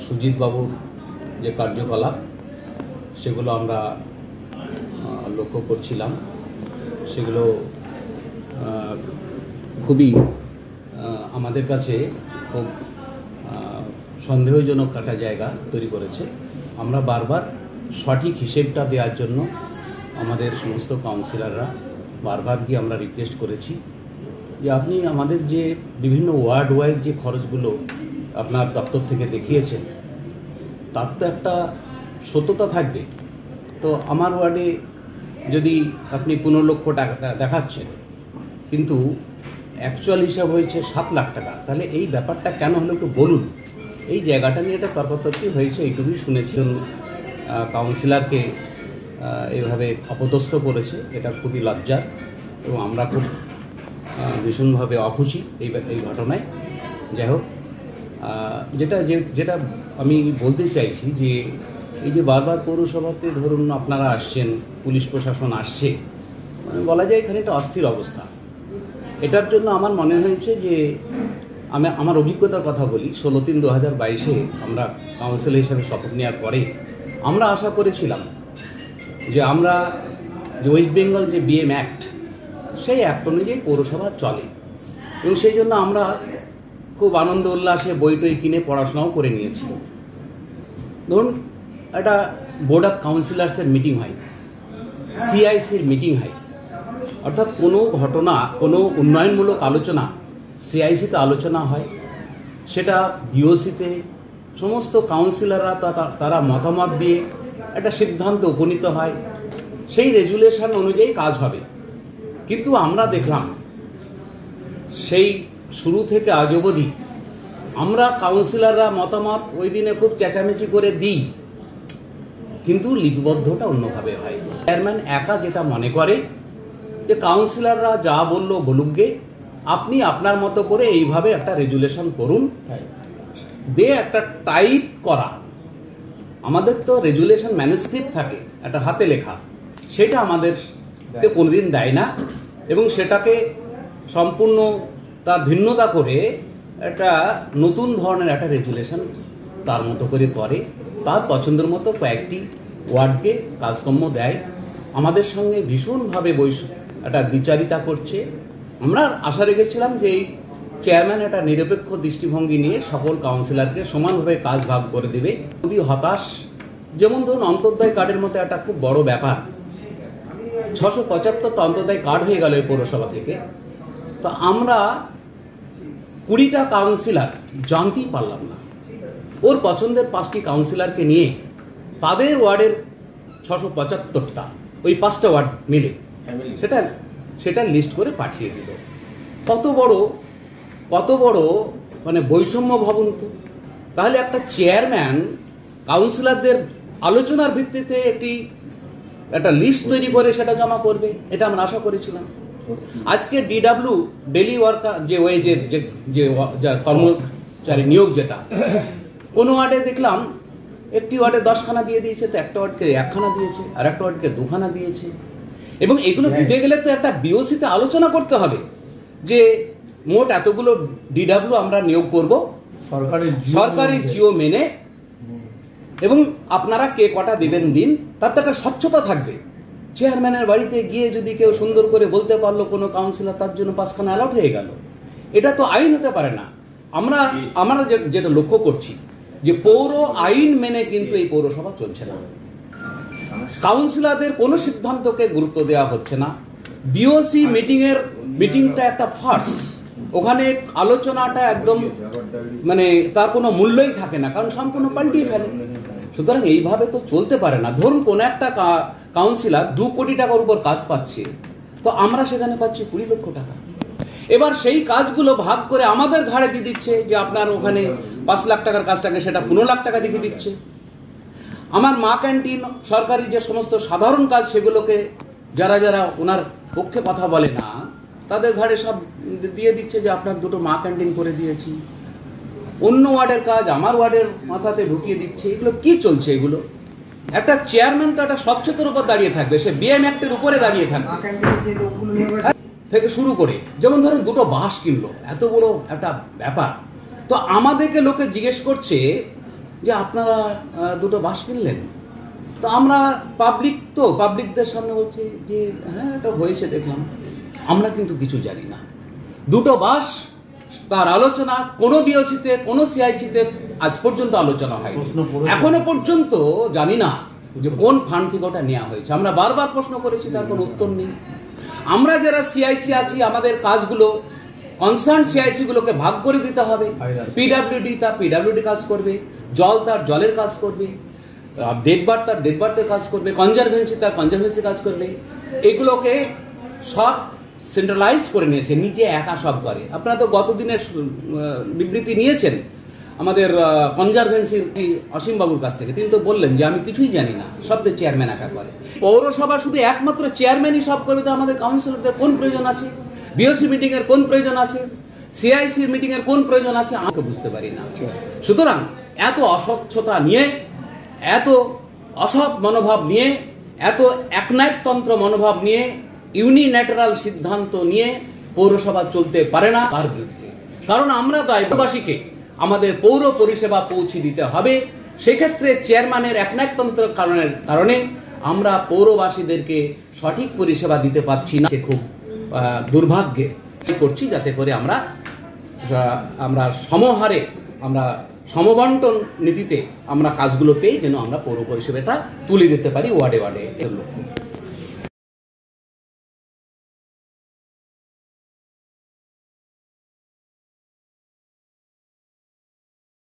সুজিত বাবুর যে কার্যকলাপ সেগুলো আমরা লক্ষ্য করছিলাম। সেগুলো খুবই আমাদের কাছে খুব সন্দেহজনক একটা জায়গা তৈরি করেছে। আমরা বারবার সঠিক হিসেবটা দেওয়ার জন্য আমাদের সমস্ত কাউন্সিলররা বারবার গিয়ে আমরা রিকোয়েস্ট করেছি যে আপনি আমাদের যে বিভিন্ন ওয়ার্ড ওয়াইজ যে খরচগুলো আপনার দপ্তর থেকে দেখিয়েছেন তার তো একটা সত্যতা থাকবে। তো আমার ওয়ার্ডে যদি আপনি 15 লক্ষ টাকা দেখাচ্ছেন কিন্তু অ্যাকচুয়াল হিসাব হয়েছে 7 লাখ টাকা, তাহলে এই ব্যাপারটা কেন হলো একটু বলুন। এই জায়গাটা নিয়ে একটা তর্কাতর্কি হয়েছে, এইটুকুই শুনেছি। কাউন্সিলরকে এইভাবে অপদস্থ করেছে, এটা খুবই লজ্জার এবং আমরা খুব ভীষণভাবে অখুশি এই ঘটনায়। যাই হোক, যেটা আমি বলতে চাইছি যে এই যে বারবার পৌরসভাতে ধরুন আপনারা আসছেন, পুলিশ প্রশাসন আসছে, মানে বলা যায় এখানে একটা অস্থির অবস্থা। এটার জন্য আমার মনে হয়েছে যে আমার অভিজ্ঞতার কথা বলি। 16/3/2022 আমরা কাউন্সিলর হিসেবে শপথ নেওয়ার পরে আমরা আশা করেছিলাম যে আমরা যে ওয়েস্ট বেঙ্গল যে BM অ্যাক্ট, সেই অ্যাক্ট অনুযায়ী পৌরসভা চলে এবং সেই জন্য আমরা খুব আনন্দ উল্লাসে বই টই কিনে পড়াশোনাও করে নিয়েছি। ধরুন একটা বোর্ড অফ কাউন্সিলার্সের মিটিং হয়, CICর মিটিং হয়, অর্থাৎ কোনো ঘটনা, কোনো উন্নয়নমূলক আলোচনা CICতে আলোচনা হয়, সেটা BOCতে সমস্ত কাউন্সিলররা তারা মতামত দিয়ে একটা সিদ্ধান্তে উপনীত হয়, সেই রেজুলেশন অনুযায়ী কাজ হবে। কিন্তু আমরা দেখলাম সেই শুরু থেকে আজ অবধি আমরা কাউন্সিলররা মতামত ওই দিনে খুব চেঁচামেচি করে দিই, কিন্তু লিপিবদ্ধটা অন্যভাবে হয়। চেয়ারম্যান একা যেটা মনে করে যে কাউন্সিলররা যা বললো বলুক গে, আপনি আপনার মতো করে এইভাবে একটা রেজুলেশন করুন, দিয়ে একটা টাইপ করা। আমাদের তো রেজুলেশন ম্যানুস্ক্রিপ্ট থাকে একটা হাতে লেখা, সেটা আমাদের কোনোদিন দেয় না এবং সেটাকে সম্পূর্ণ তার ভিন্নতা করে একটা নতুন ধরনের একটা রেজুলেশন তার মতো করে তার পছন্দের মতো কয়েকটি ওয়ার্ডকে কাজকর্ম দেয়। আমাদের সঙ্গে ভীষণভাবে একটা বিচারিতা করছে। আমরা আশা রেখেছিলাম যে এই চেয়ারম্যান একটা নিরপেক্ষ দৃষ্টিভঙ্গি নিয়ে সকল কাউন্সিলরকে সমানভাবে কাজ ভাগ করে দেবে। খুবই হতাশ। যেমন ধরুন অন্তর্দয় কার্ডের মতো একটা খুব বড় ব্যাপার, 675টা অন্তর্দয় কার্ড হয়ে গেল এই পৌরসভা থেকে। তো আমরা 20টা কাউন্সিলর জানতেই পারলাম না। ওর পছন্দের 5টি কাউন্সিলরকে নিয়ে তাদের ওয়ার্ডের 675টা, ওই 5টা ওয়ার্ড মিলে সেটা লিস্ট করে পাঠিয়ে দিল। কত বড় মানে বৈষম্য ভাবুন তো। তাহলে একটা চেয়ারম্যান কাউন্সিলরদের আলোচনার ভিত্তিতে একটা লিস্ট তৈরি করে সেটা জমা করবে, এটা আমরা আশা করেছিলাম। আজকে DW ডেলি ওয়ার্কার যে ওয়েজের যে কর্মচারী নিয়োগ, যেটা কোনো ওয়ার্ডে দেখলাম একটি ওয়ার্ডে 10খানা দিয়ে দিয়েছে, তো একটা ওয়ার্ডকে 1খানা দিয়েছে, আর একটা ওয়ার্ডকে 2খানা দিয়েছে। এবং এগুলো দিতে গেলে তো একটা BOCতে আলোচনা করতে হবে যে মোট এতগুলো DW আমরা নিয়োগ করব সরকারি জিও মেনে, এবং আপনারা কে কটা দেবেন দিন, তাতে একটা স্বচ্ছতা থাকবে। চেয়ারম্যানের বাড়িতে গিয়ে যদি কেউ সুন্দর করে বলতে পারলো কোনো কাউন্সিলর তার জন্য 5খানা অ্যালাউড হয়ে গেল, এটা তো আইন হতে পারে না। আমরা যেটা লক্ষ্য করছি যে পৌর আইন মেনে কিন্তু এই পৌরসভা চলছে না। কাউন্সিলরদের কোনো সিদ্ধান্তকে গুরুত্ব দেওয়া হচ্ছে না। BOC মিটিংটা একটা ফার্স, ওখানে আলোচনাটা একদম মানে তার কোনো মূল্যই থাকে না, কারণ সম্পূর্ণ পাল্টিয়ে ফেলে। সুতরাং এইভাবে তো চলতে পারে না। ধরুন কোন একটা কাউন্সিলর 2 কোটি টাকার উপর কাজ পাচ্ছে, তো আমরা সেখানে পাচ্ছি 20 লক্ষ টাকা। এবার সেই কাজগুলো ভাগ করে আমাদের ঘাড়ে দিয়ে দিচ্ছে যে আপনার ওখানে 5 লাখ টাকার কাজটাকে সেটা 15 লাখ টাকা দিয়ে দিচ্ছে। আমার মা ক্যান্টিন, সরকারি যে সমস্ত সাধারণ কাজ, সেগুলোকে যারা ওনার পক্ষে কথা বলে না তাদের ঘাড়ে সব দিয়ে দিচ্ছে যে আপনার 2টো মা ক্যান্টিন করে দিয়েছি। অন্য ওয়ার্ডের কাজ আমার ওয়ার্ডের মাথাতে ঢুকিয়ে দিচ্ছে। এগুলো কি চলছে? এগুলো একটা চেয়ারম্যান তো একটা স্বচ্ছতার উপর দাঁড়িয়ে থাকবে, সে BM অ্যাক্টের উপরে দাঁড়িয়ে থাকবে থেকে শুরু করে। যেমন ধরুন 2টো বাস কিনলো, এত বড় একটা ব্যাপার। তো আমাদেরকে লোকে জিজ্ঞেস করছে যে আপনারা দুটো বাস কিনলেন। তো আমরা পাবলিকদের সামনে বলছি যে হ্যাঁ এটা হয়েছে দেখলাম, আমরা কিন্তু কিছু জানি না। দুটো বাস তার আলোচনা কোনো বিওসিতে কোনো সিআইসিতে আজ পর্যন্ত আলোচনা হয়, এখনো পর্যন্ত জানি না যে কোন ফান্ড থেকে ওটা নেওয়া হয়েছে। আমরা বারবার প্রশ্ন করেছি, তার কোনো উত্তর নেই। আমরা যারা সিআইসি আছি আমাদের কাজগুলো কনসার্ন সিআইসি গুলোকে ভাগ করে দিতে হবে। পিডাব্লিউডি তার পিডাব্লিউডি কাজ করবে, জল তার জলের কাজ করবে, ডেডবার্থ তার ডেডবার্থের কাজ করবে, কনজারভেন্সি তার কনজারভেন্সি কাজ করবে। এগুলোকে সব সেন্ট্রালাইজ করে নিয়েছে, নিজে একা সব করে। আপনারা তো গত দিনের বিবৃতি নিয়েছেন আমাদের কনজারভেন্সির অসীম বাবুর কাছ থেকে। তিনি তো বললেন যে আমি কিছুই জানি না, সব তো চেয়ারম্যান একা করে। পৌরসভা শুধু একমাত্র চেয়ারম্যানই সব করবে, তো আমাদের কাউন্সিলরদের কোন প্রয়োজন আছে? বিওসি মিটিং এর কোন প্রয়োজন আছে? সিআইসি মিটিং এর কোন প্রয়োজন আছে? আমাকে বুঝতে পারি না। সুতরাং এত অস্বচ্ছতা নিয়ে, এত অসৎ মনোভাব নিয়ে, এত একনায়কতন্ত্র মনোভাব নিয়ে, ইউনিল্যাটারাল সিদ্ধান্ত নিয়ে পৌরসভা চলতে পারে না তার বিরুদ্ধে। কারণ আমরা দায়িত্ববাসীকে আমাদের পৌর পরিষেবা পৌঁছে দিতে হবে। সেক্ষেত্রে চেয়ারম্যানের একনায়কতন্ত্রের কারণে আমরা পৌরবাসীদেরকে সঠিক পরিষেবা দিতে পারছি না। খুব দুর্ভাগ্যের করছি, যাতে করে আমরা সমহারে, আমরা সমবন্টন নীতিতে আমরা কাজগুলো পেয়ে যেন আমরা পৌর পরিষেবাটা তুলে দিতে পারি ওয়ার্ডে ওয়ার্ডে।